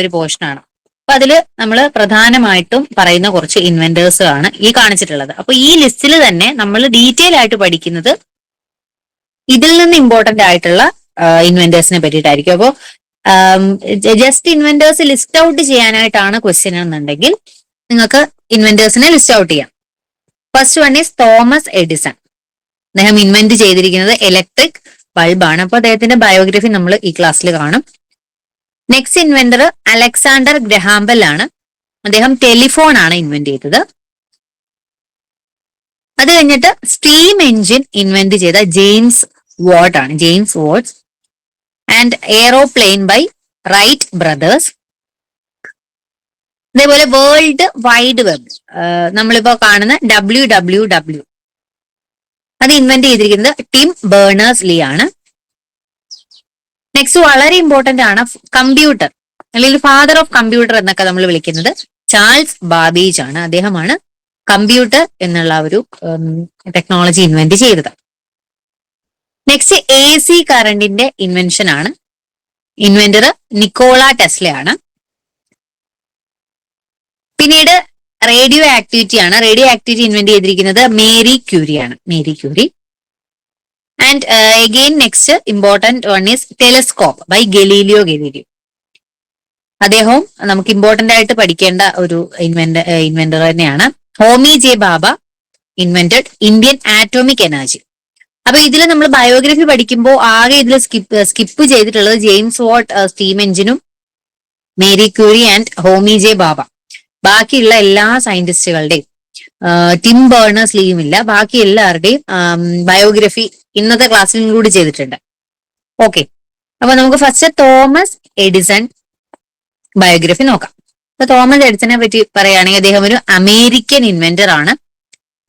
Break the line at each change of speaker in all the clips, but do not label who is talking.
ഒരു പോർഷനാണ്. അപ്പൊ അതില് നമ്മൾ പ്രധാനമായിട്ടും പറയുന്ന കുറച്ച് ഇൻവെന്റേഴ്സ് ആണ് ഈ കാണിച്ചിട്ടുള്ളത്. അപ്പൊ ഈ ലിസ്റ്റിൽ തന്നെ നമ്മൾ ഡീറ്റെയിൽ ആയിട്ട് പഠിക്കുന്നത് ഇതിൽ നിന്ന് ഇമ്പോർട്ടന്റ് ആയിട്ടുള്ള ഇൻവെന്റേഴ്സിനെ പറ്റിയിട്ടായിരിക്കും. അപ്പോൾ ജസ്റ്റ് ഇൻവെന്റേഴ്സ് ലിസ്റ്റ് ഔട്ട് ചെയ്യാനായിട്ടാണ് ക്വസ്റ്റ്യൻ എന്നുണ്ടെങ്കിൽ നിങ്ങൾക്ക് ഇൻവെന്റേഴ്സിനെ ലിസ്റ്റ് ഔട്ട് ചെയ്യാം. First one is Thomas Edison. അദ്ദേഹം ഇൻവെന്റ് ചെയ്തിരിക്കുന്നത് ഇലക്ട്രിക് ബൾബാണ്. അപ്പൊ അദ്ദേഹത്തിന്റെ ബയോഗ്രഫി നമ്മൾ ഈ ക്ലാസ്സിൽ കാണും. നെക്സ്റ്റ് ഇൻവെന്റർ അലക്സാണ്ടർ ഗ്രഹാംബെൽ ആണ്. അദ്ദേഹം ടെലിഫോൺ ആണ് ഇൻവെന്റ് ചെയ്തത്. അത് കഴിഞ്ഞിട്ട് സ്റ്റീം എഞ്ചിൻ ഇൻവെന്റ് ചെയ്ത ജെയിംസ് വാട്ട് ആണ്, James Watt. And aeroplane by Wright brothers. അതേപോലെ വേൾഡ് വൈഡ് വെബ് നമ്മളിപ്പോ കാണുന്ന WWW അത് ഇൻവെന്റ് ചെയ്തിരിക്കുന്നത് ടിം ബേണേഴ്സ് ലീ ആണ്. നെക്സ്റ്റ് വളരെ ഇമ്പോർട്ടന്റ് ആണ് കമ്പ്യൂട്ടർ, അല്ലെങ്കിൽ ഫാദർ ഓഫ് കമ്പ്യൂട്ടർ എന്നൊക്കെ നമ്മൾ വിളിക്കുന്നത് ചാൾസ് ബാബേജ് ആണ്. അദ്ദേഹമാണ് കമ്പ്യൂട്ടർ എന്നുള്ള ഒരു ടെക്നോളജി ഇൻവെന്റ് ചെയ്തത്. നെക്സ്റ്റ് AC കറണ്ടിന്റെ ഇൻവെൻഷൻ ആണ്. ഇൻവെന്റർ നിക്കോള ടെസ്ല ആണ്. പിന്നീട് റേഡിയോ ആക്ടിവിറ്റി ആണ്. റേഡിയോ ആക്ടിവിറ്റി ഇൻവെന്റ് ചെയ്തിരിക്കുന്നത് മേരി ക്യൂരി ആണ്, Marie Curie. And again next important one is telescope by Galileo Galileo. അദ്ദേഹവും നമുക്ക് ഇമ്പോർട്ടന്റ് ആയിട്ട് പഠിക്കേണ്ട ഒരു ഇൻവെന്റർ തന്നെയാണ്. Homi J Bhabha invented Indian atomic energy. അപ്പൊ ഇതിൽ നമ്മൾ ബയോഗ്രഫി പഠിക്കുമ്പോൾ ആകെ ഇതിൽ സ്കിപ്പ് ചെയ്തിട്ടുള്ളത് ജെയിംസ് വാട്ട് സ്റ്റീം എഞ്ചിനും Marie Curie and Homi J ബാബ. ബാക്കിയുള്ള എല്ലാ സയന്റിസ്റ്റുകളുടെയും ടിം ബേണേഴ്സ് ലീയും ഇല്ല, ബാക്കി എല്ലാവരുടെയും ബയോഗ്രഫി ഇന്നത്തെ ക്ലാസ്സിൽ ഇൻക്ലൂഡ് ചെയ്തിട്ടുണ്ട്. ഓക്കെ, അപ്പൊ നമുക്ക് ഫസ്റ്റ് തോമസ് എഡിസൺ ബയോഗ്രഫി നോക്കാം. അപ്പൊ തോമസ് എഡിസനെ പറ്റി പറയുകയാണെങ്കിൽ അദ്ദേഹം ഒരു അമേരിക്കൻ ഇൻവെന്റർ ആണ്.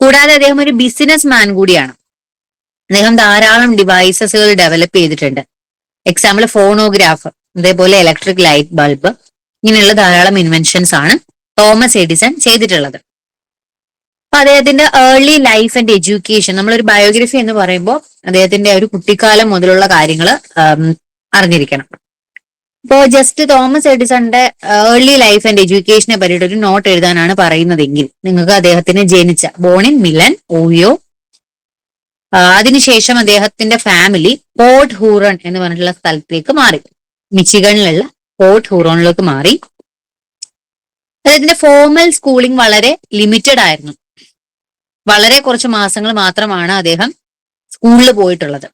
കൂടാതെ അദ്ദേഹം ഒരു ബിസിനസ് മാൻ കൂടിയാണ്. അദ്ദേഹം ധാരാളം ഡിവൈസസുകൾ ഡെവലപ്പ് ചെയ്തിട്ടുണ്ട്. എക്സാമ്പിൾ ഫോണോഗ്രാഫ്, അതേപോലെ ഇലക്ട്രിക് ലൈറ്റ് ബൾബ്, ഇങ്ങനെയുള്ള ധാരാളം ഇൻവെൻഷൻസ് ആണ് തോമസ് എഡിസൺ ചെയ്തിട്ടുള്ളത്. അപ്പൊ അദ്ദേഹത്തിന്റെ ഏർലി ലൈഫ് ആൻഡ് എഡ്യൂക്കേഷൻ, നമ്മളൊരു ബയോഗ്രഫി എന്ന് പറയുമ്പോൾ അദ്ദേഹത്തിന്റെ ഒരു കുട്ടിക്കാലം മുതലുള്ള കാര്യങ്ങൾ അറിഞ്ഞിരിക്കണം. ഇപ്പോ ജസ്റ്റ് തോമസ് എഡിസന്റെ ഏർലി ലൈഫ് ആൻഡ് എഡ്യൂക്കേഷനെ പറ്റിയിട്ട് ഒരു നോട്ട് എഴുതാനാണ് പറയുന്നതെങ്കിൽ നിങ്ങൾക്ക് അദ്ദേഹത്തിന് ബോൺ ഇൻ മിലൻ, ഓയോ. അതിനുശേഷം അദ്ദേഹത്തിന്റെ ഫാമിലി പോർട്ട് ഹൂറൺ എന്ന് പറഞ്ഞിട്ടുള്ള സ്ഥലത്തേക്ക് മാറി, മിച്ചിഗണിലുള്ള പോർട്ട് ഹൂറോണിലേക്ക് മാറി. അദ്ദേഹത്തിന്റെ ഫോർമൽ സ്കൂളിംഗ് വളരെ ലിമിറ്റഡ് ആയിരുന്നു. വളരെ കുറച്ച് മാസങ്ങൾ മാത്രമാണ് അദ്ദേഹം സ്കൂളിൽ പോയിട്ടുള്ളത്.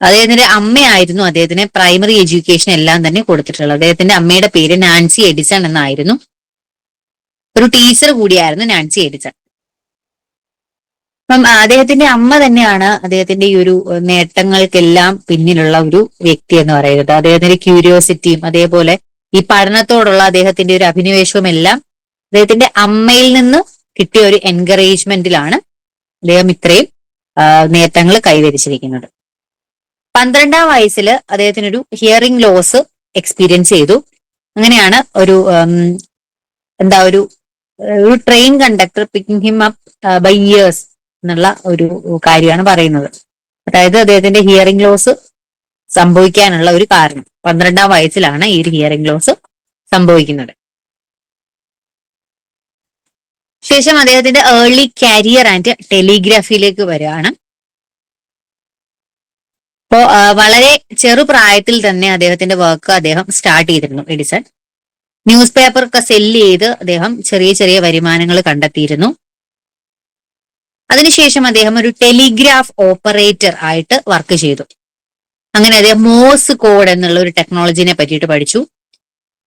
അദ്ദേഹത്തിന്റെ അമ്മയായിരുന്നു അദ്ദേഹത്തിന് പ്രൈമറി എഡ്യൂക്കേഷൻ എല്ലാം തന്നെ കൊടുത്തിട്ടുള്ളത്. അദ്ദേഹത്തിന്റെ അമ്മയുടെ പേര് നാൻസി എഡിസൺ എന്നായിരുന്നു. ഒരു ടീച്ചർ കൂടിയായിരുന്നു നാൻസി എഡിസൺ. അപ്പം അദ്ദേഹത്തിന്റെ അമ്മ തന്നെയാണ് അദ്ദേഹത്തിന്റെ ഈ ഒരു നേട്ടങ്ങൾക്കെല്ലാം പിന്നിലുള്ള ഒരു വ്യക്തി എന്ന് പറയുന്നത്. അദ്ദേഹത്തിന്റെ ക്യൂരിയോസിറ്റിയും അതേപോലെ ഈ പഠനത്തോടുള്ള അദ്ദേഹത്തിന്റെ ഒരു അഭിനിവേശവും എല്ലാം അദ്ദേഹത്തിന്റെ അമ്മയിൽ നിന്ന് കിട്ടിയ ഒരു എൻകറേജ്മെന്റിലാണ് അദ്ദേഹം ഇത്രയും നേട്ടങ്ങൾ കൈവരിച്ചിരിക്കുന്നത്. 12-ാം വയസ്സിൽ അദ്ദേഹത്തിനൊരു ഹിയറിംഗ് ലോസ് എക്സ്പീരിയൻസ് ചെയ്തു. അങ്ങനെയാണ് ഒരു train conductor picking him up by ears എന്നുള്ള ഒരു കാര്യമാണ് പറയുന്നത്. അതായത് അദ്ദേഹത്തിന്റെ ഹിയറിംഗ് ലോസ് സംഭവിക്കാനുള്ള ഒരു കാരണം 12-ാം വയസ്സിലാണ് ഈ ഒരു ഹിയറിംഗ് ലോസ് സംഭവിക്കുന്നത്. ശേഷം അദ്ദേഹത്തിന്റെ ഏർലി കരിയർ ആൻഡ് ടെലിഗ്രാഫിയിലേക്ക് വരികയാണ്. അപ്പോ വളരെ ചെറുപ്രായത്തിൽ തന്നെ അദ്ദേഹത്തിന്റെ വർക്ക് അദ്ദേഹം സ്റ്റാർട്ട് ചെയ്തിരുന്നു എഡിസൺ. ന്യൂസ് പേപ്പർ ഒക്കെ സെല്ല് ചെയ്ത് അദ്ദേഹം ചെറിയ ചെറിയ വരുമാനങ്ങൾ കണ്ടെത്തിയിരുന്നു. അതിനുശേഷം അദ്ദേഹം ഒരു ടെലിഗ്രാഫ് ഓപ്പറേറ്റർ ആയിട്ട് വർക്ക് ചെയ്തു. അങ്ങനെ അദ്ദേഹം മോഴ്സ് കോഡ് എന്നുള്ള ഒരു ടെക്നോളജിനെ പറ്റിയിട്ട് പഠിച്ചു.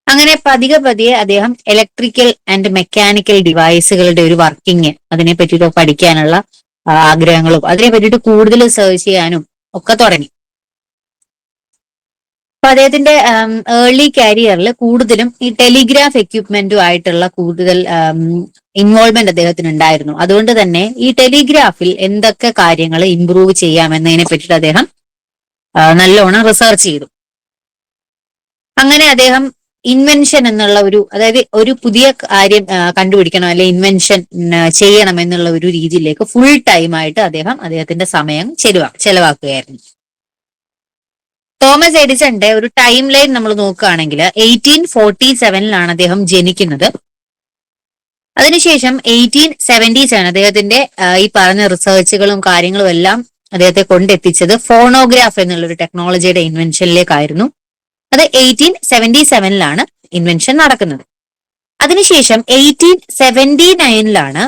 അങ്ങനെ പതിയെ അദ്ദേഹം ഇലക്ട്രിക്കൽ ആൻഡ് മെക്കാനിക്കൽ ഡിവൈസുകളുടെ ഒരു വർക്കിംഗ് അതിനെ പറ്റിയിട്ട് പഠിക്കാനുള്ള ആഗ്രഹങ്ങളും അതിനെ പറ്റിയിട്ട് കൂടുതൽ സെർച്ച് ചെയ്യാനും ഒക്കെ തുടങ്ങി. അപ്പൊ അദ്ദേഹത്തിന്റെ ഏർലി കരിയറിൽ കൂടുതലും ഈ ടെലിഗ്രാഫ് എക്യുപ്മെന്റും ആയിട്ടുള്ള കൂടുതൽ ഇൻവോൾവ്മെന്റ് അദ്ദേഹത്തിന് ഉണ്ടായിരുന്നു. അതുകൊണ്ട് തന്നെ ഈ ടെലിഗ്രാഫിൽ എന്തൊക്കെ കാര്യങ്ങൾ ഇംപ്രൂവ് ചെയ്യാം എന്നതിനെ പറ്റിയിട്ട് അദ്ദേഹം നല്ലോണം റിസർച്ച് ചെയ്തു. അങ്ങനെ അദ്ദേഹം ഇൻവെൻഷൻ എന്നുള്ള അതായത് ഒരു പുതിയ കാര്യം കണ്ടുപിടിക്കണം അല്ലെ ഇൻവെൻഷൻ ചെയ്യണം എന്നുള്ള ഒരു രീതിയിലേക്ക് ഫുൾ ടൈം ആയിട്ട് അദ്ദേഹത്തിന്റെ സമയം ചെലവാക്കുകയായിരുന്നു. തോമസ് എഡിസന്റെ ഒരു ടൈം ലൈൻ നമ്മൾ നോക്കുകയാണെങ്കിൽ 1847 അദ്ദേഹം ജനിക്കുന്നത്. അതിനുശേഷം 1877 അദ്ദേഹത്തിന്റെ ഈ പറഞ്ഞ റിസർച്ചുകളും കാര്യങ്ങളും എല്ലാം അദ്ദേഹത്തെ കൊണ്ടെത്തിച്ചത് ഫോണോഗ്രാഫ് എന്നുള്ള ഒരു ടെക്നോളജിയുടെ ഇൻവെൻഷനിലേക്കായിരുന്നു. അത് 1877 ഇൻവെൻഷൻ നടക്കുന്നത്. അതിനുശേഷം 1879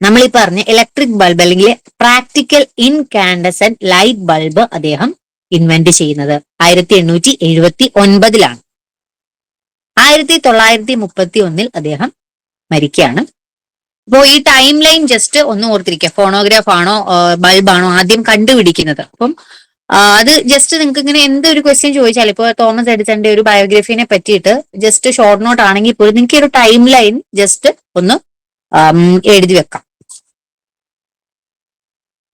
നമ്മൾ ഈ പറഞ്ഞ ഇലക്ട്രിക് ബൾബ് അല്ലെങ്കിൽ പ്രാക്ടിക്കൽ ഇൻകാൻഡസെന്റ് ലൈറ്റ് ബൾബ് അദ്ദേഹം ഇൻവെന്റ് ചെയ്യുന്നത്. 1879 1931 അദ്ദേഹം മരിക്കുകയാണ്. അപ്പോ ഈ ടൈം ലൈൻ ജസ്റ്റ് ഒന്ന് ഓർത്തിരിക്കുക. ഫോണോഗ്രാഫ് ആണോ ബൾബാണോ ആദ്യം കണ്ടുപിടിക്കുന്നത്. അപ്പം അത് ജസ്റ്റ് നിങ്ങൾക്ക് ഇങ്ങനെ എന്തൊരു ക്വസ്റ്റ്യൻ ചോദിച്ചാൽ, ഇപ്പോൾ തോമസ് എഡിസന്റെ ഒരു ബയോഗ്രഫിനെ പറ്റിയിട്ട് ജസ്റ്റ് ഷോർട്ട് നോട്ട് ആണെങ്കിൽ പോലും നിങ്ങൾക്ക് ഒരു ടൈം ലൈൻ ജസ്റ്റ് ഒന്ന് എഴുതി വെക്കാം.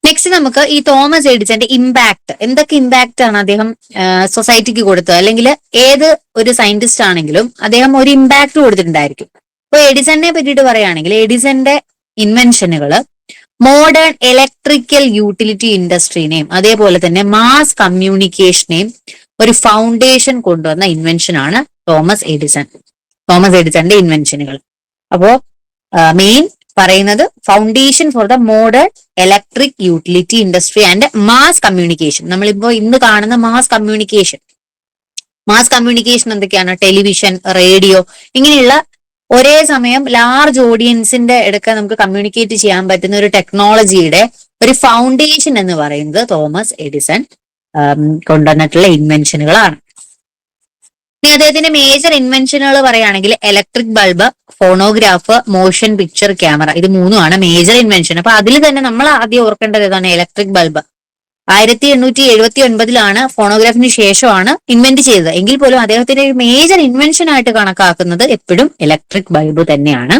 നെക്സ്റ്റ് നമുക്ക് ഈ തോമസ് എഡിസന്റെ ഇമ്പാക്ട്, എന്തൊക്കെ ഇമ്പാക്ട് ആണ് അദ്ദേഹം സൊസൈറ്റിക്ക് കൊടുത്തത്, അല്ലെങ്കിൽ ഏത് ഒരു സയന്റിസ്റ്റ് ആണെങ്കിലും അദ്ദേഹം ഒരു ഇമ്പാക്ട് കൊടുത്തിട്ടുണ്ടായിരിക്കും. ഇപ്പൊ എഡിസനെ പറ്റിയിട്ട് പറയുകയാണെങ്കിൽ എഡിസന്റെ ഇൻവെൻഷനുകൾ മോഡേൺ ഇലക്ട്രിക്കൽ യൂട്ടിലിറ്റി ഇൻഡസ്ട്രീനെയും അതേപോലെ തന്നെ മാസ് കമ്മ്യൂണിക്കേഷനെയും ഒരു ഫൗണ്ടേഷൻ കൊണ്ടുവന്ന ഇൻവെൻഷൻ ആണ് തോമസ് എഡിസന്റെ ഇൻവെൻഷനുകൾ. അപ്പോ മെയിൻ പറയുന്നത് foundation for the modern electric utility industry and mass communication. നമ്മളിപ്പോ ഇന്ന് കാണുന്ന മാസ് കമ്മ്യൂണിക്കേഷൻ എന്തൊക്കെയാണ്? ടെലിവിഷൻ, റേഡിയോ, ഇങ്ങനെയുള്ള ഒരേ സമയം ലാർജ് ഓഡിയൻസിന്റെ അടുക്ക നമുക്ക് കമ്മ്യൂണിക്കേറ്റ് ചെയ്യാൻ പറ്റുന്ന ഒരു ടെക്നോളജിയുടെ ഒരു ഫൗണ്ടേഷൻ എന്ന് പറയുന്നത് തോമസ് എഡിസൺ കൊണ്ടുവന്നിട്ടുള്ള ഇൻവെൻഷനുകളാണ്. ഇനി അദ്ദേഹത്തിന്റെ മേജർ ഇൻവെൻഷനുകൾ പറയുകയാണെങ്കിൽ electric bulb, phonograph, motion picture camera, ഇത് മൂന്നുമാണ് മേജർ ഇൻവെൻഷൻ. അപ്പൊ അതിൽ തന്നെ നമ്മൾ ആദ്യം ഓർക്കേണ്ടത് ഏതാണ്? Electric bulb. 1879 ഫോണോഗ്രാഫിന് ശേഷമാണ് ഇൻവെന്റ് ചെയ്തത്. എങ്കിൽ പോലും അദ്ദേഹത്തിന്റെ ഒരു മേജർ ഇൻവെൻഷൻ ആയിട്ട് കണക്കാക്കുന്നത് എപ്പോഴും ഇലക്ട്രിക് ബൾബ് തന്നെയാണ്.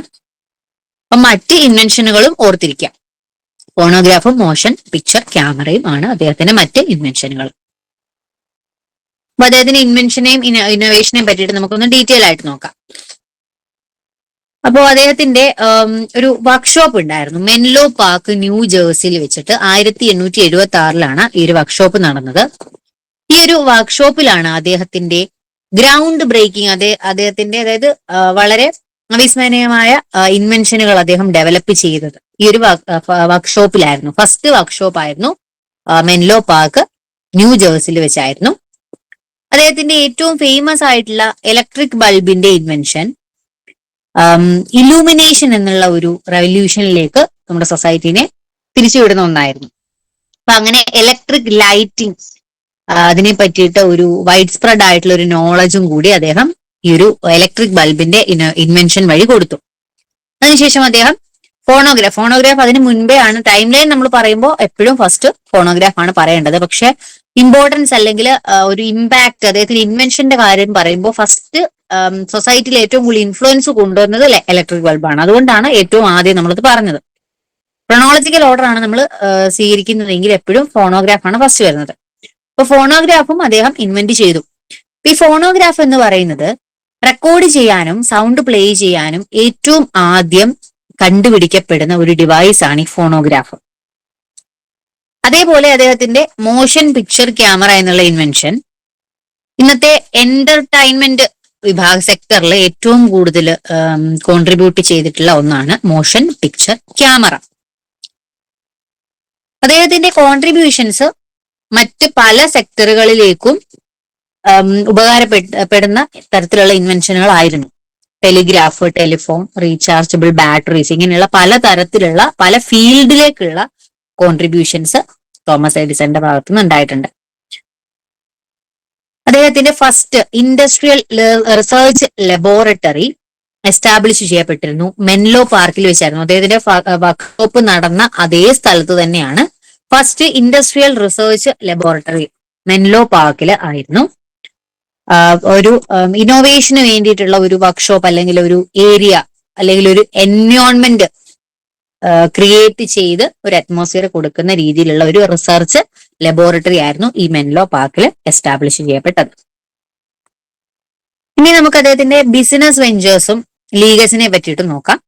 അപ്പൊ മറ്റ് ഇൻവെൻഷനുകളും ഓർത്തിരിക്കാം. ഫോണോഗ്രാഫും മോഷൻ പിക്ചർ ക്യാമറയും ആണ് അദ്ദേഹത്തിന്റെ മറ്റ് ഇൻവെൻഷനുകൾ. അപ്പൊ അദ്ദേഹത്തിന്റെ ഇൻവെൻഷനെയും ഇന്നോവേഷനെയും പറ്റിയിട്ട് നമുക്കൊന്ന് ഡീറ്റെയിൽ ആയിട്ട് നോക്കാം. അപ്പോൾ അദ്ദേഹത്തിന്റെ ഒരു വർക്ക്ഷോപ്പ് ഉണ്ടായിരുന്നു മെൻലോ പാർക്ക്, ന്യൂ ജേഴ്സിയിൽ വെച്ചിട്ട്. 1876 ഈ ഒരു വർക്ക്ഷോപ്പ് നടന്നത്. ഈ ഒരു വർക്ക്ഷോപ്പിലാണ് അദ്ദേഹത്തിന്റെ ഗ്രൗണ്ട് ബ്രേക്കിംഗ്, അദ്ദേഹത്തിന്റെ അതായത് വളരെ അവിസ്മരണീയമായ ഇൻവെൻഷനുകൾ അദ്ദേഹം ഡെവലപ്പ് ചെയ്തത് ഈ ഒരു വർക്ക്ഷോപ്പിലായിരുന്നു. ഫസ്റ്റ് വർക്ക്ഷോപ്പ് ആയിരുന്നു മെൻലോ പാർക്ക്, ന്യൂ ജേഴ്സിയിൽ വെച്ചായിരുന്നു. അദ്ദേഹത്തിന്റെ ഏറ്റവും ഫേമസ് ആയിട്ടുള്ള ഇലക്ട്രിക് ബൾബിന്റെ ഇൻവെൻഷൻ ഇലൂമിനേഷൻ എന്നുള്ള ഒരു റെവല്യൂഷനിലേക്ക് നമ്മുടെ സൊസൈറ്റിനെ തിരിച്ചുവിടുന്ന ഒന്നായിരുന്നു. അപ്പൊ അങ്ങനെ ഇലക്ട്രിക് ലൈറ്റിംഗ് അതിനെ പറ്റിയിട്ട് ഒരു വൈഡ് സ്പ്രെഡ് ആയിട്ടുള്ള ഒരു നോളജും കൂടി അദ്ദേഹം ഈ ഒരു ഇലക്ട്രിക് ബൾബിന്റെ ഇൻവെൻഷൻ വഴി കൊടുത്തു. അതിനുശേഷം അദ്ദേഹം ഫോണോഗ്രാഫ് അതിന് മുൻപേ ആണ്. ടൈം ലൈൻ നമ്മൾ പറയുമ്പോൾ എപ്പോഴും ഫസ്റ്റ് ഫോണോഗ്രാഫ് ആണ് പറയേണ്ടത്. പക്ഷെ ഇമ്പോർട്ടൻസ് അല്ലെങ്കിൽ ഒരു ഇമ്പാക്ട് അദ്ദേഹത്തിന്റെ ഇൻവെൻഷന്റെ കാര്യം പറയുമ്പോൾ ഫസ്റ്റ് സൊസൈറ്റിയിൽ ഏറ്റവും കൂടുതൽ ഇൻഫ്ലുവൻസ് കൊണ്ടുവന്നത് ഇലക്ട്രിക് ബൾബാണ്. അതുകൊണ്ടാണ് ഏറ്റവും ആദ്യം നമ്മളത് പറഞ്ഞത്. ക്രോണോളജിക്കൽ ഓർഡർ ആണ് നമ്മൾ സ്വീകരിക്കുന്നതെങ്കിൽ എപ്പോഴും ഫോണോഗ്രാഫ് ആണ് ഫസ്റ്റ് വരുന്നത്. അപ്പൊ ഫോണോഗ്രാഫും അദ്ദേഹം ഇൻവെന്റ് ചെയ്തു. ഈ ഫോണോഗ്രാഫ് എന്ന് പറയുന്നത് റെക്കോർഡ് ചെയ്യാനും സൗണ്ട് പ്ലേ ചെയ്യാനും ഏറ്റവും ആദ്യം കണ്ടുപിടിക്കപ്പെടുന്ന ഒരു ഡിവൈസ് ആണ് ഈ ഫോണോഗ്രാഫ്. അതേപോലെ അദ്ദേഹത്തിന്റെ മോഷൻ പിക്ചർ ക്യാമറ എന്നുള്ള ഇൻവെൻഷൻ ഇന്നത്തെ എന്റർടൈൻമെന്റ് വിഭാഗ സെക്ടറിൽ ഏറ്റവും കൂടുതൽ കോൺട്രിബ്യൂട്ട് ചെയ്തിട്ടുള്ള ഒന്നാണ് മോഷൻ പിക്ചർ ക്യാമറ. അദ്ദേഹത്തിന്റെ കോൺട്രിബ്യൂഷൻസ് മറ്റ് പല സെക്ടറുകളിലേക്കും ഉപകാരപ്പെടുന്ന തരത്തിലുള്ള ഇൻവെൻഷനുകളായിരുന്നു. ടെലിഗ്രാഫ്, ടെലിഫോൺ, റീചാർജബിൾ ബാറ്ററീസ്, ഇങ്ങനെയുള്ള പല തരത്തിലുള്ള പല ഫീൽഡിലേക്കുള്ള കോൺട്രിബ്യൂഷൻസ് തോമസ് എഡിസന്റെ ഭാഗത്തുനിന്ന് ഉണ്ടായിട്ടുണ്ട്. അദ്ദേഹത്തിന്റെ first industrial research laboratory establish ചെയ്യപ്പെട്ടിരുന്നു മെൻലോ പാർക്കിൽ വെച്ചായിരുന്നു. അദ്ദേഹത്തിന്റെ വർക്ക്ഷോപ്പ് നടന്ന അതേ സ്ഥലത്ത് തന്നെയാണ് first industrial research laboratory Menlo പാർക്കിൽ ആയിരുന്നു. ഒരു ഇന്നോവേഷന് വേണ്ടിയിട്ടുള്ള ഒരു വർക്ക്ഷോപ്പ് അല്ലെങ്കിൽ ഒരു ഏരിയ അല്ലെങ്കിൽ ഒരു എൻവയോൺമെന്റ് ക്രിയേറ്റ് ചെയ്ത് ഒരു അറ്റ്മോസ്ഫിയർ കൊടുക്കുന്ന രീതിയിലുള്ള ഒരു റിസർച്ച് ലബോറട്ടറി ആയിരുന്നു ഈ മെൻലോ പാർക്കിൽ എസ്റ്റാബ്ലിഷ് ചെയ്യപ്പെട്ടത്. ഇനി നമുക്ക് അദ്ദേഹത്തിന്റെ ബിസിനസ് വെഞ്ചേഴ്സും ലീഗസിനെ പറ്റിയിട്ട് നോക്കാം.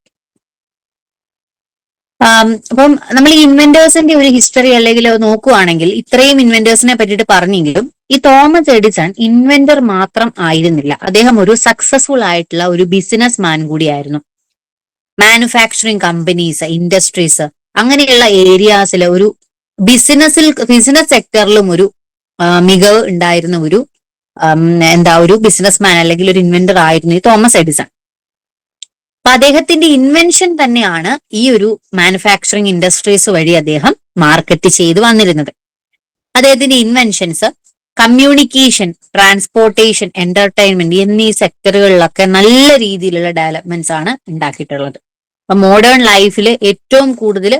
അപ്പം നമ്മൾ ഈ ഇൻവെന്റേഴ്സിന്റെ ഒരു ഹിസ്റ്ററി അല്ലെങ്കിൽ നോക്കുവാണെങ്കിൽ ഇത്രയും ഇൻവെന്റേഴ്സിനെ പറ്റിയിട്ട് പറഞ്ഞെങ്കിലും ഈ തോമസ് എഡിസൺ ഇൻവെന്റർ മാത്രം ആയിരുന്നില്ല, അദ്ദേഹം ഒരു സക്സസ്ഫുൾ ആയിട്ടുള്ള ഒരു ബിസിനസ് മാൻ കൂടിയായിരുന്നു. മാനുഫാക്ചറിങ് കമ്പനീസ്, ഇൻഡസ്ട്രീസ് അങ്ങനെയുള്ള ഏരിയാസിലെ ഒരു ബിസിനസ് സെക്ടറിലും ഒരു മികവ് ഉണ്ടായിരുന്ന ഒരു ഒരു ബിസിനസ് മാൻ അല്ലെങ്കിൽ ഒരു ഇൻവെന്റർ ആയിരുന്നു ഈ തോമസ് എഡിസൺ. അപ്പൊ അദ്ദേഹത്തിന്റെ ഇൻവെൻഷൻ തന്നെയാണ് ഈ ഒരു മാനുഫാക്ചറിങ് ഇൻഡസ്ട്രീസ് വഴി അദ്ദേഹം മാർക്കറ്റ് ചെയ്ത് വന്നിരുന്നത്. അദ്ദേഹത്തിന്റെ ഇൻവെൻഷൻസ് കമ്മ്യൂണിക്കേഷൻ, ട്രാൻസ്പോർട്ടേഷൻ, എന്റർടൈൻമെന്റ് എന്നീ സെക്ടറുകളിലൊക്കെ നല്ല രീതിയിലുള്ള ഡെവലപ്മെന്റ്സ് ആണ് ഉണ്ടാക്കിയിട്ടുള്ളത്. അപ്പൊ മോഡേൺ ലൈഫിൽ ഏറ്റവും കൂടുതൽ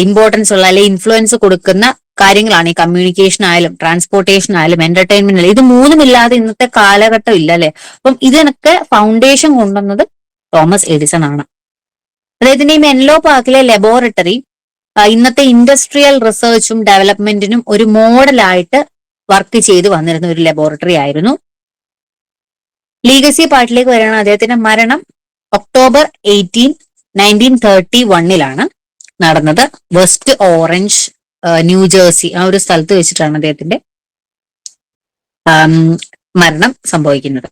ഇമ്പോർട്ടൻസ് ഉള്ള അല്ലെങ്കിൽ ഇൻഫ്ലുവൻസ് കൊടുക്കുന്ന കാര്യങ്ങളാണ് ഈ കമ്മ്യൂണിക്കേഷൻ ആയാലും ട്രാൻസ്പോർട്ടേഷൻ ആയാലും എന്റർടൈൻമെന്റ് ആയാലും. ഇത് മൂന്നുമില്ലാതെ ഇന്നത്തെ കാലഘട്ടം ഇല്ല അല്ലെ. അപ്പം ഇതിനൊക്കെ ഫൗണ്ടേഷൻ കൊണ്ടുവന്നത് തോമസ് എഡിസൺ ആണ്. അദ്ദേഹത്തിന്റെ ഈ മെൻലോ പാർക്കിലെ ലബോറട്ടറി ഇന്നത്തെ ഇൻഡസ്ട്രിയൽ റിസർച്ചും ഡെവലപ്മെന്റിനും ഒരു മോഡലായിട്ട് വർക്ക് ചെയ്ത് വന്നിരുന്ന ഒരു ലബോറട്ടറി ആയിരുന്നു. ലീഗസി പാർട്ടിലേക്ക് വരികയാണ്. അദ്ദേഹത്തിന്റെ മരണം ഒക്ടോബർ 18, 1931 നടന്നത്. വെസ്റ്റ് ഓറഞ്ച്, ന്യൂജേഴ്സി ആ ഒരു സ്ഥലത്ത് വെച്ചിട്ടാണ് അദ്ദേഹത്തിന്റെ മരണം സംഭവിക്കുന്നത്.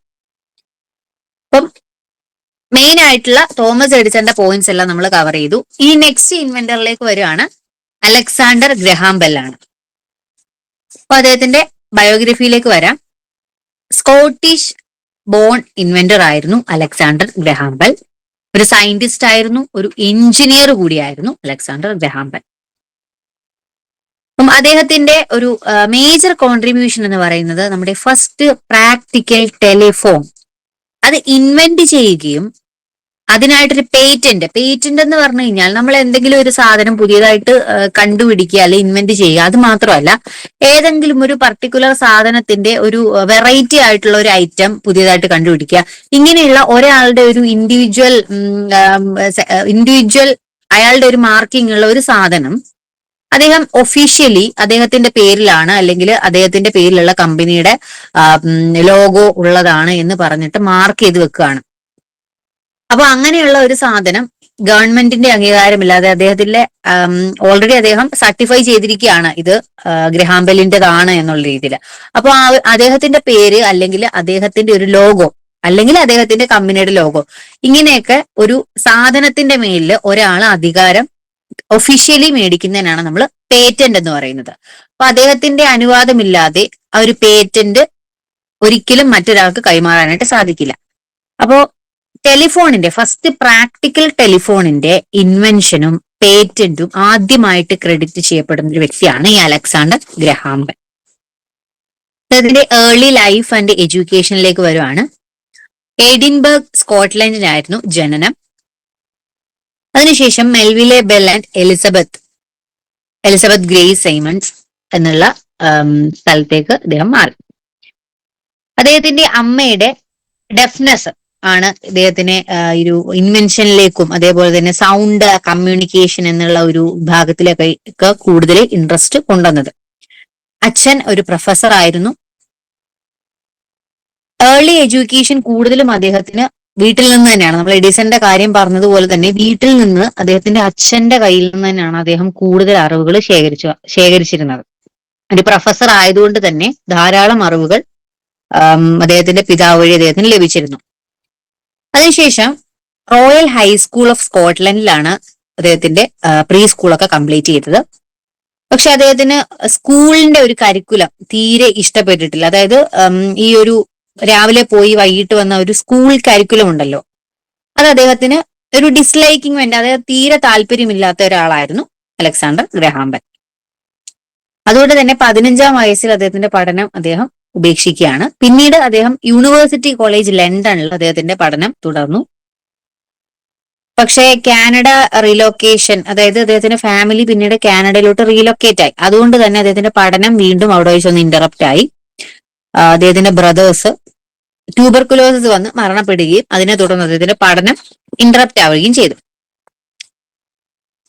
അപ്പം മെയിൻ ആയിട്ടുള്ള തോമസ് എഡിസന്റെ പോയിന്റ്സ് എല്ലാം നമ്മൾ കവർ ചെയ്തു. ഈ നെക്സ്റ്റ് ഇൻവെന്ററിലേക്ക് വരികയാണ് അലക്സാണ്ടർ ഗ്രഹാം ബെൽ ആണ്. അപ്പൊ അദ്ദേഹത്തിന്റെ ബയോഗ്രഫിയിലേക്ക് വരാം. സ്കോട്ടിഷ് ബോൺ ഇൻവെന്റർ ആയിരുന്നു അലക്സാണ്ടർ ഗ്രഹാം ബെൽ. ഒരു സയന്റിസ്റ്റ് ആയിരുന്നു, ഒരു എഞ്ചിനീയർ കൂടിയായിരുന്നു അലക്സാണ്ടർ ഗ്രഹാം ബെൽ. അപ്പം അദ്ദേഹത്തിന്റെ ഒരു മേജർ കോൺട്രിബ്യൂഷൻ എന്ന് പറയുന്നത് നമ്മുടെ ഫസ്റ്റ് പ്രാക്ടിക്കൽ ടെലിഫോൺ അത് ഇൻവെന്റ് ചെയ്യുകയും അതിനായിട്ടൊരു പേറ്റന്റ് എന്ന് പറഞ്ഞു കഴിഞ്ഞാൽ നമ്മൾ എന്തെങ്കിലും ഒരു സാധനം പുതിയതായിട്ട് കണ്ടുപിടിക്കുക അല്ലെങ്കിൽ ഇൻവെന്റ് ചെയ്യുക, അത് മാത്രമല്ല ഏതെങ്കിലും ഒരു പർട്ടിക്കുലർ സാധനത്തിന്റെ ഒരു വെറൈറ്റി ആയിട്ടുള്ള ഒരു ഐറ്റം പുതിയതായിട്ട് കണ്ടുപിടിക്കുക. ഇങ്ങനെയുള്ള ഒരാളുടെ ഒരു ഇൻഡിവിജ്വൽ അയാളുടെ ഒരു മാർക്കിംഗ് ഉള്ള ഒരു സാധനം അദ്ദേഹം ഒഫീഷ്യലി അദ്ദേഹത്തിന്റെ പേരിലാണ് അല്ലെങ്കിൽ അദ്ദേഹത്തിന്റെ പേരിലുള്ള കമ്പനിയുടെ ലോഗോ ഉള്ളതാണ് എന്ന് പറഞ്ഞിട്ട് മാർക്ക് ചെയ്ത് വെക്കുകയാണ്. അപ്പൊ അങ്ങനെയുള്ള ഒരു സാധനം ഗവൺമെന്റിന്റെ അംഗീകാരമില്ലാതെ അദ്ദേഹത്തിന്റെ ഓൾറെഡി അദ്ദേഹം സർട്ടിഫൈ ചെയ്തിരിക്കുകയാണ് ഇത് ഗ്രഹാം ബെല്ലിന്റേതാണ് എന്നുള്ള രീതിയിൽ. അപ്പൊ അദ്ദേഹത്തിന്റെ പേര് അല്ലെങ്കിൽ അദ്ദേഹത്തിന്റെ ഒരു ലോഗോ അല്ലെങ്കിൽ അദ്ദേഹത്തിന്റെ കമ്പനിയുടെ ലോഗോ ഇങ്ങനെയൊക്കെ ഒരു സാധനത്തിന്റെ മേലിൽ ഒരാൾ അധികാരം ഒഫീഷ്യലി മേടിക്കുന്നതിനാണ് നമ്മൾ പേറ്റന്റ് എന്ന് പറയുന്നത്. അപ്പൊ അദ്ദേഹത്തിന്റെ അനുവാദമില്ലാതെ ആ ഒരു പേറ്റന്റ് ഒരിക്കലും മറ്റൊരാൾക്ക് കൈമാറാനായിട്ട് സാധിക്കില്ല. അപ്പോ ടെലിഫോണിന്റെ ഫസ്റ്റ് പ്രാക്ടിക്കൽ ടെലിഫോണിന്റെ ഇൻവെൻഷനും പേറ്റന്റും ആദ്യമായിട്ട് ക്രെഡിറ്റ് ചെയ്യപ്പെടുന്ന ഒരു വ്യക്തിയാണ് ഈ അലക്സാണ്ടർ ഗ്രഹാം ബെൽ. അതിന്റെ ഏർലി ലൈഫ് ആൻഡ് എഡ്യൂക്കേഷനിലേക്ക് വരുവാണ്. എഡിൻബർഗ്, സ്കോട്ട്ലൻഡിലായിരുന്നു ജനനം. അതിനുശേഷം Melville Bell and Elizabeth Grace Symonds എന്നുള്ള സ്ഥലത്തേക്ക് അദ്ദേഹം മാറി. അദ്ദേഹത്തിന്റെ അമ്മയുടെ ഡെഫ്നെസ് ആണ് ഇദ്ദേഹത്തിനെ ഒരു ഇൻവെൻഷനിലേക്കും അതേപോലെ തന്നെ സൗണ്ട് കമ്മ്യൂണിക്കേഷൻ എന്നുള്ള ഒരു വിഭാഗത്തിലേക്ക് കൂടുതൽ ഇൻട്രസ്റ്റ് കൊണ്ടുവന്നത്. അച്ഛൻ ഒരു പ്രൊഫസർ ആയിരുന്നു. ഏർലി എഡ്യൂക്കേഷൻ കൂടുതലും അദ്ദേഹത്തിന് വീട്ടിൽ നിന്ന് തന്നെയാണ്. നമ്മൾ എഡിസന്റെ കാര്യം പറഞ്ഞതുപോലെ തന്നെ വീട്ടിൽ നിന്ന് അദ്ദേഹത്തിന്റെ അച്ഛന്റെ കയ്യിൽ നിന്ന് തന്നെയാണ് അദ്ദേഹം കൂടുതൽ അറിവുകൾ ശേഖരിച്ചിരുന്നത്. ഒരു പ്രൊഫസർ ആയതുകൊണ്ട് തന്നെ ധാരാളം അറിവുകൾ അദ്ദേഹത്തിന്റെ പിതാവ് വഴി അദ്ദേഹത്തിന് ലഭിച്ചിരുന്നു. അതിനുശേഷം റോയൽ ഹൈസ്കൂൾ ഓഫ് സ്കോട്ട്ലൻഡിലാണ് അദ്ദേഹത്തിന്റെ പ്രീ സ്കൂളൊക്കെ കംപ്ലീറ്റ് ചെയ്തത്. പക്ഷെ അദ്ദേഹത്തിന് സ്കൂളിന്റെ ഒരു കരിക്കുലം തീരെ ഇഷ്ടപ്പെട്ടിട്ടില്ല. അതായത് ഈ ഒരു രാവിലെ പോയി വൈകിട്ട് വന്ന ഒരു സ്കൂൾ കരിക്കുലം ഉണ്ടല്ലോ, അത് അദ്ദേഹത്തിന് ഒരു ഡിസ്ലൈക്കിംഗ് വേണ്ടി അതായത് തീരെ താല്പര്യമില്ലാത്ത ഒരാളായിരുന്നു അലക്സാണ്ടർ ഗ്രഹാം ബെൽ. അതുകൊണ്ട് തന്നെ 15-ാം വയസ്സിൽ അദ്ദേഹത്തിന്റെ പഠനം അദ്ദേഹം ഉപേക്ഷിക്കുകയാണ്. പിന്നീട് അദ്ദേഹം യൂണിവേഴ്സിറ്റി കോളേജ് ലണ്ടനിൽ അദ്ദേഹത്തിന്റെ പഠനം തുടർന്നു. പക്ഷേ കാനഡ റീലൊക്കേഷൻ, അതായത് അദ്ദേഹത്തിന്റെ ഫാമിലി പിന്നീട് കാനഡയിലോട്ട് റീലൊക്കേറ്റ് ആയി. അതുകൊണ്ട് തന്നെ അദ്ദേഹത്തിന്റെ പഠനം വീണ്ടും അവിടെ വെച്ചൊന്ന് ഇന്ററപ്റ്റ് ആയി. അദ്ദേഹത്തിന്റെ ബ്രദേഴ്സ് ട്യൂബർകുലോസിസ് വന്ന് മരണപ്പെടുകയും അതിനെ തുടർന്ന് അദ്ദേഹത്തിന്റെ പഠനം ഇന്ററപ്റ്റ് ആവുകയും ചെയ്തു.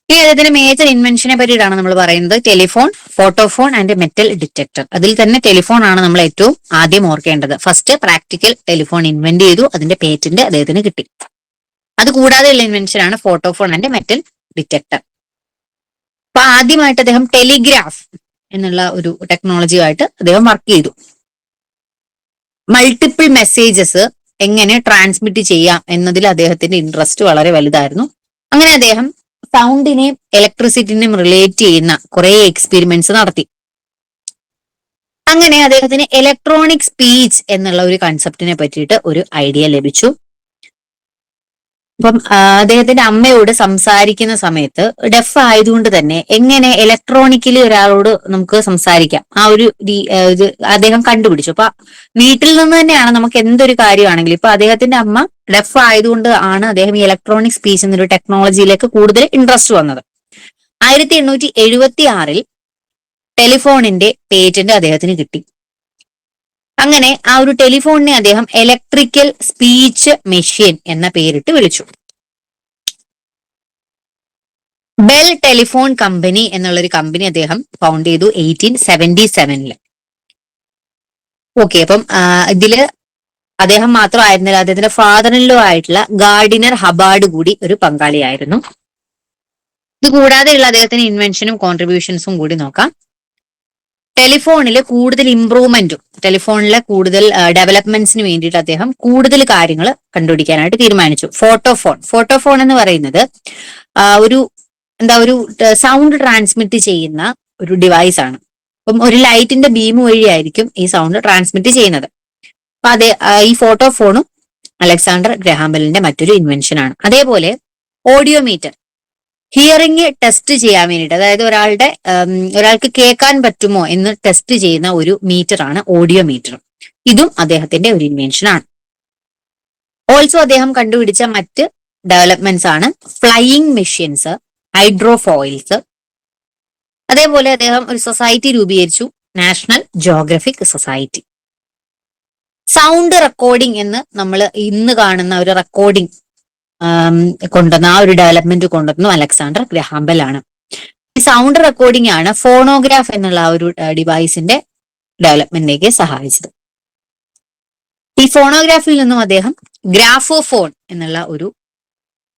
ഇനി അദ്ദേഹത്തിന്റെ മേജർ ഇൻവെൻഷനെ പറ്റിയിട്ടാണ് നമ്മൾ പറയുന്നത്. Telephone, photophone and metal detector. അതിൽ തന്നെ ടെലിഫോൺ ആണ് നമ്മൾ ഏറ്റവും ആദ്യം ഓർക്കേണ്ടത്. ഫസ്റ്റ് പ്രാക്ടിക്കൽ ടെലിഫോൺ ഇൻവെന്റ് ചെയ്തു, അതിന്റെ പേറ്റന്റ് അദ്ദേഹത്തിന് കിട്ടി. അത് കൂടാതെയുള്ള ഇൻവെൻഷൻ ആണ് ഫോട്ടോഫോൺ ആൻഡ് മെറ്റൽ ഡിറ്റക്ടർ. അപ്പൊ ആദ്യമായിട്ട് അദ്ദേഹം ടെലിഗ്രാഫ് എന്നുള്ള ഒരു ടെക്നോളജിയുമായിട്ട് അദ്ദേഹം വർക്ക് ചെയ്തു. മൾട്ടിപ്പിൾ മെസ്സേജസ് എങ്ങനെ ട്രാൻസ്മിറ്റ് ചെയ്യാം എന്നതിൽ അദ്ദേഹത്തിന്റെ ഇൻട്രസ്റ്റ് വളരെ വലുതായിരുന്നു. അങ്ങനെ അദ്ദേഹം സൗണ്ടിനെയും ഇലക്ട്രിസിറ്റിനെയും റിലേറ്റ് ചെയ്യുന്ന കുറെ എക്സ്പെരിമെന്റ്സ് നടത്തി. അങ്ങനെ അദ്ദേഹത്തിന് ഇലക്ട്രോണിക് സ്പീച്ച് എന്നുള്ള ഒരു കൺസെപ്റ്റിനെ പറ്റിയിട്ട് ഒരു ഐഡിയ ലഭിച്ചു. അപ്പം അദ്ദേഹത്തിന്റെ അമ്മയോട് സംസാരിക്കുന്ന സമയത്ത് ഡെഫ് ആയതുകൊണ്ട് തന്നെ എങ്ങനെ ഇലക്ട്രോണിക്കലി ഒരാളോട് നമുക്ക് സംസാരിക്കാം, ആ ഒരു ഇത് അദ്ദേഹം കണ്ടുപിടിച്ചു. അപ്പൊ വീട്ടിൽ നിന്ന് തന്നെയാണ് നമുക്ക് എന്തൊരു കാര്യമാണെങ്കിലും, ഇപ്പൊ അദ്ദേഹത്തിന്റെ അമ്മ ഡെഫ് ആയതുകൊണ്ട് ആണ് അദ്ദേഹം ഈ ഇലക്ട്രോണിക് സ്പീച്ച് എന്നൊരു ടെക്നോളജിയിലേക്ക് കൂടുതൽ ഇൻട്രസ്റ്റ് വന്നത്. 1876 ടെലിഫോണിന്റെ പേറ്റന്റ് അദ്ദേഹത്തിന് കിട്ടി. അങ്ങനെ ആ ഒരു ടെലിഫോണിനെ അദ്ദേഹം ഇലക്ട്രിക്കൽ സ്പീച്ച് മെഷീൻ എന്ന പേരിട്ട് വിളിച്ചു. ബെൽ ടെലിഫോൺ കമ്പനി എന്നുള്ള ഒരു കമ്പനി അദ്ദേഹം ഫൗണ്ട് ചെയ്തു 1877. ഓക്കെ, അപ്പം ഇതില് അദ്ദേഹം മാത്രമായിരുന്നില്ല, അദ്ദേഹത്തിന്റെ ഫാദറിൻലോ ആയിട്ടുള്ള ഗാർഡിനർ ഹബാർഡ് കൂടി ഒരു പങ്കാളിയായിരുന്നു. ഇത് കൂടാതെയുള്ള അദ്ദേഹത്തിന്റെ ഇൻവെൻഷനും കോൺട്രിബ്യൂഷൻസും കൂടി നോക്കാം. ടെലിഫോണില് കൂടുതൽ ഇംപ്രൂവ്മെന്റും ടെലിഫോണിലെ കൂടുതൽ ഡെവലപ്മെന്റ്സിന് വേണ്ടിയിട്ട് അദ്ദേഹം കൂടുതൽ കാര്യങ്ങൾ കണ്ടുപിടിക്കാനായിട്ട് തീരുമാനിച്ചു. ഫോട്ടോഫോൺ എന്ന് പറയുന്നത് ഒരു സൗണ്ട് ട്രാൻസ്മിറ്റ് ചെയ്യുന്ന ഒരു ഡിവൈസ് ആണ്. അപ്പം ഒരു ലൈറ്റിന്റെ ബീം വഴിയായിരിക്കും ഈ സൗണ്ട് ട്രാൻസ്മിറ്റ് ചെയ്യുന്നത്. അപ്പൊ ഈ ഫോട്ടോഫോണും അലക്സാണ്ടർ ഗ്രഹാം ബെല്ലിന്റെ മറ്റൊരു ഇൻവെൻഷൻ ആണ്. അതേപോലെ ഓഡിയോമീറ്റർ, ഹിയറിംഗ് ടെസ്റ്റ് ചെയ്യാൻ വേണ്ടിയിട്ട്, അതായത് ഒരാൾക്ക് കേൾക്കാൻ പറ്റുമോ എന്ന് ടെസ്റ്റ് ചെയ്യുന്ന ഒരു മീറ്റർ ആണ് ഓഡിയോമീറ്റർ. ഇതും അദ്ദേഹത്തിന്റെ ഒരു ഇൻവെൻഷൻ ആണ്. ഓൾസോ അദ്ദേഹം കണ്ടുപിടിച്ച മറ്റ് ഡെവലപ്മെന്റ്സ് ആണ് ഫ്ലൈയിങ് മെഷീൻസ്, ഹൈഡ്രോഫോയിൽസ്. അതേപോലെ അദ്ദേഹം ഒരു സൊസൈറ്റി രൂപീകരിച്ചു, national geographic society. Sound recording എന്ന് നമ്മൾ ഇന്ന് കാണുന്ന ഒരു റെക്കോർഡിംഗ് കൊണ്ടുവന്ന ആ ഒരു ഡെവലപ്മെന്റ് കൊണ്ടുവന്നു അലക്സാണ്ടർ ഗ്രഹാം ബെൽ ആണ്. ഈ സൗണ്ട് റെക്കോർഡിംഗ് ആണ് ഫോണോഗ്രാഫ് എന്നുള്ള ആ ഒരു ഡിവൈസിന്റെ ഡെവലപ്മെന്റിലേക്ക് സഹായിച്ചത്. ഈ ഫോണോഗ്രാഫിൽ നിന്നും അദ്ദേഹം ഗ്രാഫോഫോൺ എന്നുള്ള ഒരു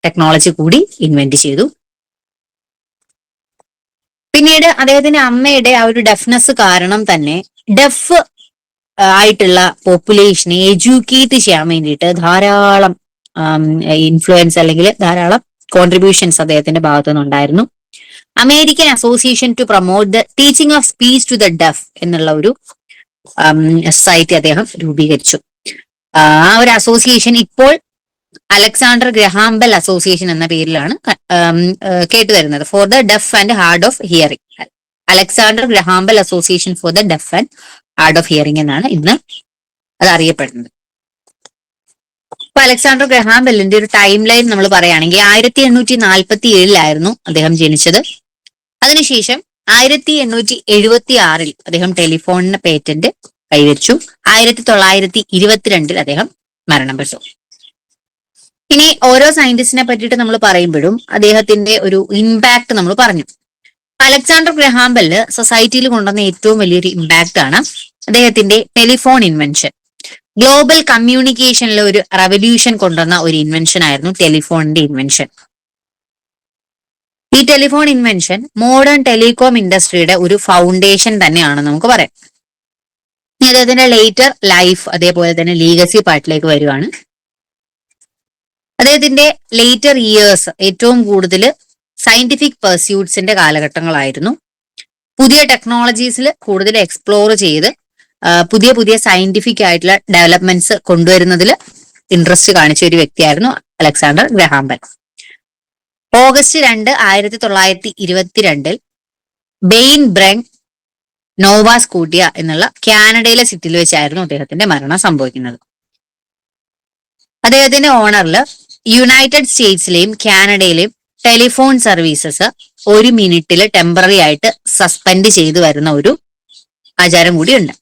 ടെക്നോളജി കൂടി ഇൻവെന്റ് ചെയ്തു. പിന്നീട് അദ്ദേഹത്തിന്റെ അമ്മയുടെ ആ ഒരു ഡെഫ്നെസ് കാരണം തന്നെ ഡെഫ് ആയിട്ടുള്ള പോപ്പുലേഷനെ എഡ്യൂക്കേറ്റ് ചെയ്യാൻ വേണ്ടിയിട്ട് ധാരാളം ഇൻഫ്ലുവൻസ് അല്ലെങ്കിൽ ധാരാളം കോൺട്രിബ്യൂഷൻസ് അദ്ദേഹത്തിന്റെ ഭാഗത്തു നിന്നുണ്ടായിരുന്നു. American association to promote the teaching of speech to the deaf എന്നുള്ള ഒരു സൊസൈറ്റി അദ്ദേഹം രൂപീകരിച്ചു. ആ ഒരു അസോസിയേഷൻ ഇപ്പോൾ അലക്സാണ്ടർ ഗ്രഹാം ബെൽ അസോസിയേഷൻ എന്ന പേരിലാണ് കേട്ടുവരുന്നത്. For the deaf and hard of hearing, Alexander Graham Bell association for the deaf and hard of hearing എന്നാണ് ഇന്ന് അത് അറിയപ്പെടുന്നത്. ഇപ്പൊ അലക്സാണ്ടർ ഗ്രഹാം ബെല്ലിന്റെ ഒരു ടൈം ലൈൻ നമ്മൾ പറയുകയാണെങ്കിൽ 1847 അദ്ദേഹം ജനിച്ചത്. അതിനുശേഷം 1876 അദ്ദേഹം ടെലിഫോണിന് പേറ്റന്റ് കൈവരിച്ചു. 1922 അദ്ദേഹം മരണപ്പെട്ടു. ഇനി ഓരോ സയന്റിസ്റ്റിനെ പറ്റിയിട്ട് നമ്മൾ പറയുമ്പോഴും അദ്ദേഹത്തിന്റെ ഒരു ഇമ്പാക്ട് നമ്മൾ പറഞ്ഞു. അലക്സാണ്ടർ ഗ്രഹാം ബെല്ല് സൊസൈറ്റിയിൽ കൊണ്ടുവന്ന ഏറ്റവും വലിയൊരു ഇമ്പാക്ട് ആണ് അദ്ദേഹത്തിന്റെ ടെലിഫോൺ ഇൻവെൻഷൻ. ഗ്ലോബൽ കമ്മ്യൂണിക്കേഷനിൽ ഒരു റവല്യൂഷൻ കൊണ്ടുവന്ന ഒരു ഇൻവെൻഷൻ ആയിരുന്നു ടെലിഫോണിന്റെ ഇൻവെൻഷൻ. ഈ ടെലിഫോൺ ഇൻവെൻഷൻ മോഡേൺ ടെലികോം ഇൻഡസ്ട്രിയുടെ ഒരു ഫൗണ്ടേഷൻ തന്നെയാണ് നമുക്ക് പറയാം. അദ്ദേഹത്തിന്റെ ലേറ്റർ ലൈഫ് അതേപോലെ തന്നെ ലീഗസി പാർട്ടിലേക്ക് വരുവാണ്. അദ്ദേഹത്തിന്റെ ലേറ്റർ ഇയേഴ്സ് ഏറ്റവും കൂടുതൽ സയന്റിഫിക് പെർസ്യൂട്ട്സിന്റെ കാലഘട്ടങ്ങളായിരുന്നു. പുതിയ ടെക്നോളജീസിൽ കൂടുതൽ എക്സ്പ്ലോർ ചെയ്ത് പുതിയ പുതിയ സയന്റിഫിക് ആയിട്ടുള്ള ഡെവലപ്മെന്റ്സ് കൊണ്ടുവരുന്നതിൽ ഇൻട്രസ്റ്റ് കാണിച്ച ഒരു വ്യക്തിയായിരുന്നു Alexander Graham Bell. August 2, 1922 Beinn ബ്രെങ് നോവ സ്കൂട്ടിയ എന്നുള്ള കാനഡയിലെ സിറ്റിയിൽ വെച്ചായിരുന്നു അദ്ദേഹത്തിന്റെ മരണം സംഭവിക്കുന്നത്. അദ്ദേഹത്തിന്റെ ഓണറിൽ യുണൈറ്റഡ് സ്റ്റേറ്റ്സിലെയും കാനഡയിലെയും ടെലിഫോൺ സർവീസസ് 1 മിനിറ്റിൽ ടെമ്പററി ആയിട്ട് സസ്പെൻഡ് ചെയ്തു വരുന്ന ഒരു ആചാരം കൂടി ഉണ്ട്.